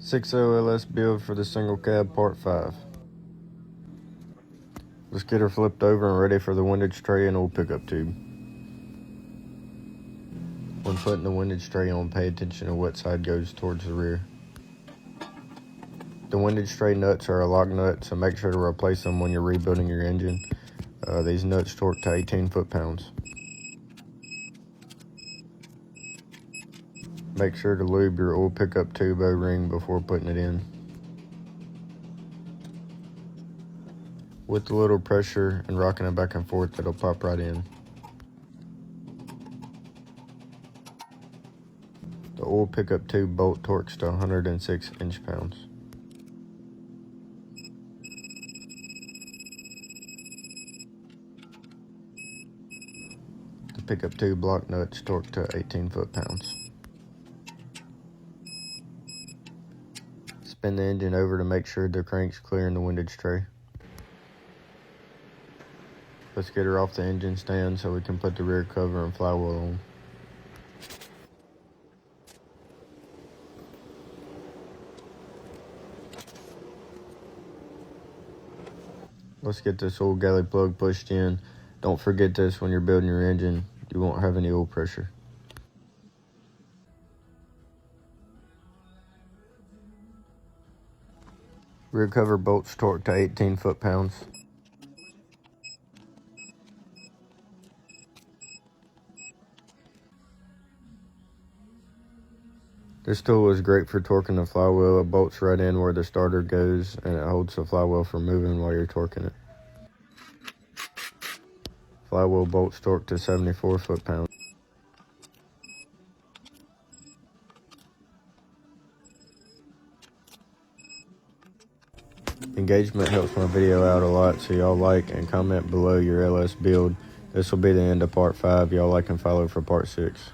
6.0 LS build for the single cab part 5. Let's get her flipped over and ready for the windage tray and old pickup tube. When putting the windage tray on, pay attention to what side goes towards the rear. The windage tray nuts are a lock nut, so make sure to replace them when you're rebuilding your engine. These nuts torque to 18 foot-pounds. Make sure to lube your old pickup tube O-ring before putting it in. With a little pressure and rocking it back and forth, it'll pop right in. The old pickup tube bolt torques to 106 inch-pounds. The pickup tube block nuts torque to 18 foot-pounds. Spin the engine over to make sure the crank's clearing the windage tray. Let's get her off the engine stand so we can put the rear cover and flywheel on. Let's get this old galley plug pushed in. Don't forget this when you're building your engine. You won't have any oil pressure. Rear cover bolts torque to 18 foot-pounds. This tool is great for torquing the flywheel. It bolts right in where the starter goes, and it holds the flywheel from moving while you're torquing it. Flywheel bolts torque to 74 foot-pounds. Engagement helps my video out a lot, so y'all like and comment below your LS build. This will be the end of part 5. Y'all like and follow for part 6.